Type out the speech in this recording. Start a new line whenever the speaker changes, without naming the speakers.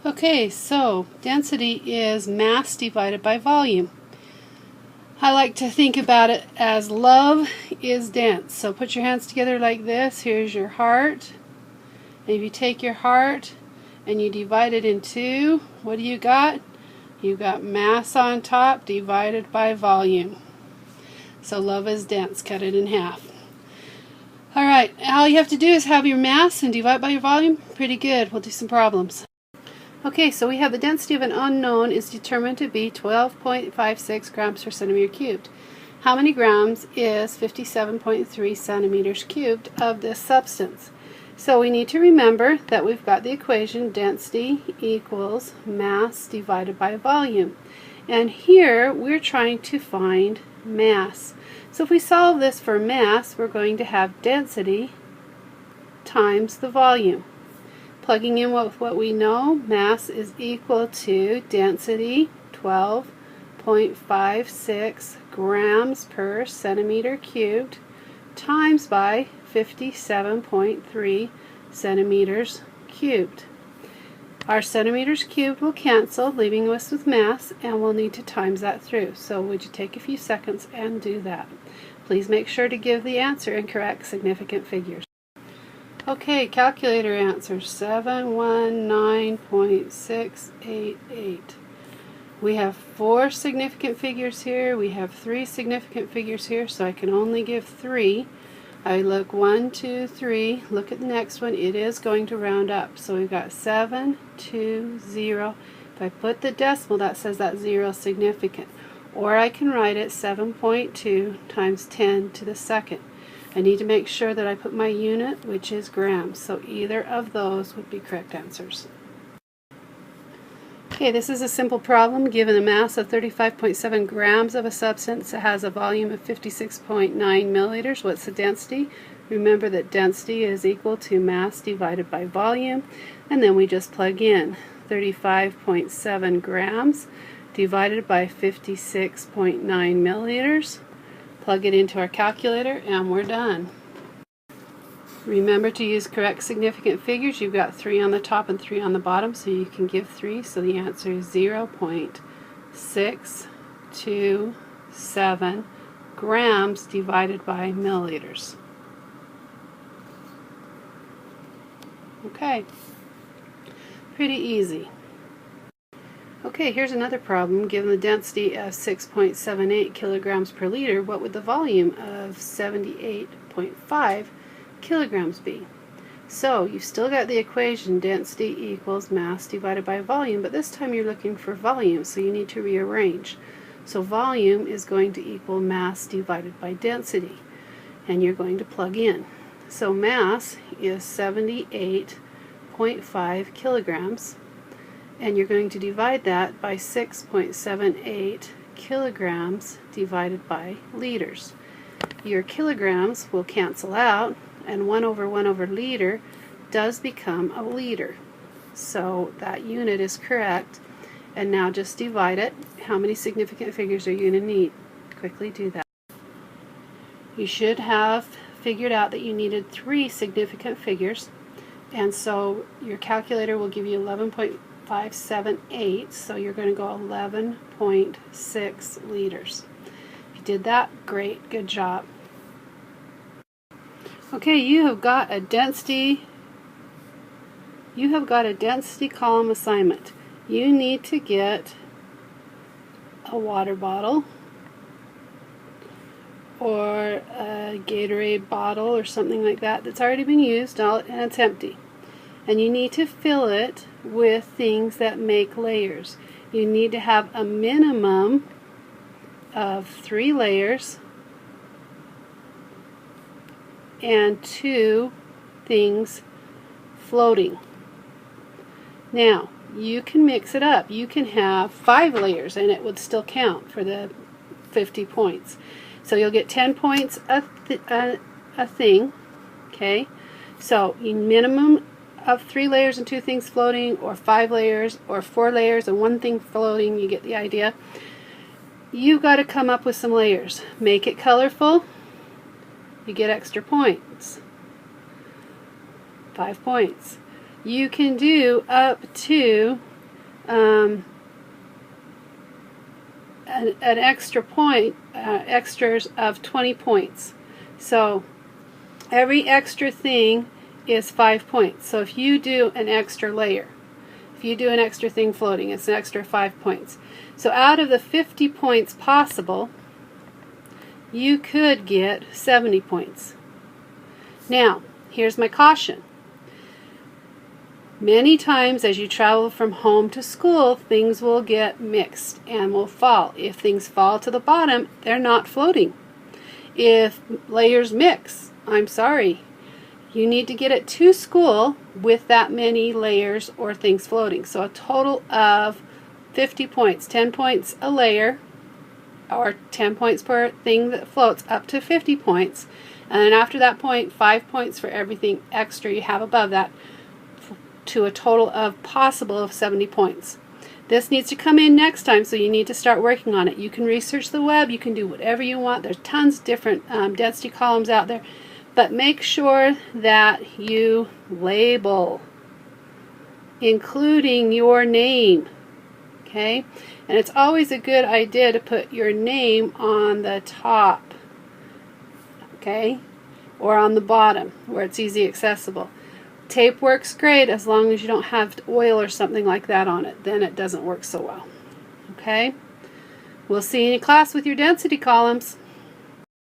Okay, so density is mass divided by volume. I like to think about it as love is dense. So put your hands together like this. Here's your heart. And if you take your heart and you divide it in two, what do you got? You got mass on top divided by volume. So love is dense. Cut it in half. Alright, all you have to do is have your mass and divide by your volume. Pretty good. We'll do some problems. Okay, so we have the density of an unknown is determined to be 12.56 grams per centimeter cubed. How many grams is 57.3 centimeters cubed of this substance? So we need to remember that we've got the equation density equals mass divided by volume. And here we're trying to find mass. So if we solve this for mass, we're going to have density times the volume. Plugging in with what we know, mass is equal to density 12.56 grams per centimeter cubed times by 57.3 centimeters cubed. Our centimeters cubed will cancel, leaving us with mass, and we'll need to times that through. So would you take a few seconds and do that? Please make sure to give the answer in correct significant figures. Okay, calculator answer 719.688. We have 4 significant figures here. We have 3 significant figures here, so I can only give 3. I look 1, 2, 3. Look at the next one. It is going to round up. So we've got 720. If I put the decimal, that says that 0 is significant. Or I can write it 7.2 times 10 to the second. I need to make sure that I put my unit, which is grams, so either of those would be correct answers. Okay, this is a simple problem. Given a mass of 35.7 grams of a substance that has a volume of 56.9 milliliters, what's the density? Remember that density is equal to mass divided by volume, and then we just plug in 35.7 grams divided by 56.9 milliliters. Plug it into our calculator and we're done. Remember to use correct significant figures. You've got 3 on the top and 3 on the bottom, so you can give 3. So the answer is 0.627 grams divided by milliliters. Okay, pretty easy. Okay, here's another problem. Given the density of 6.78 kilograms per liter, what would the volume of 78.5 kilograms be? So you've still got the equation density equals mass divided by volume, but this time you're looking for volume, so you need to rearrange. So volume is going to equal mass divided by density, and you're going to plug in. So mass is 78.5 kilograms. And you're going to divide that by 6.78 kilograms divided by liters. Your kilograms will cancel out, and 1 over 1 over liter does become a liter. So that unit is correct. And now just divide it. How many significant figures are you going to need? Quickly do that. You should have figured out that you needed 3 significant figures. And so your calculator will give you 11.578, so you're going to go 11.6 liters. If you did that, great, good job. Okay, you have got a density column assignment. You need to get a water bottle or a Gatorade bottle or something like that that's already been used and it's empty. And you need to fill it with things that make layers. You need to have a minimum of 3 layers and 2 things floating. Now, you can mix it up. You can have 5 layers and it would still count for the 50 points. So you'll get 10 points a thing, okay? So you minimum of 3 layers and 2 things floating, or 5 layers, or 4 layers and 1 thing floating. You get the idea. You've got to come up with some layers. Make it colorful. You get extra points. 5 points. You can do up to an extra point, extras of 20 points. So every extra thing is 5 points. So if you do an extra layer, if you do an extra thing floating, it's an extra 5 points. So out of the 50 points possible, you could get 70 points. Now, here's my caution. Many times as you travel from home to school, things will get mixed and will fall. If things fall to the bottom, they're not floating. If layers mix, I'm sorry, you need to get it to school with that many layers or things floating. So a total of 50 points, 10 points a layer, or 10 points per thing that floats, up to 50 points. And then after that point, 5 points for everything extra you have above that, to a total of possible of 70 points. This needs to come in next time, so you need to start working on it. You can research the web, you can do whatever you want. There's tons of different density columns out there, but make sure that you label, including your name. Okay? And it's always a good idea to put your name on the top, okay, or on the bottom where it's easy accessible. Tape works great as long as you don't have oil or something like that on it. Then it doesn't work so well. Okay? We'll see you in class with your density columns.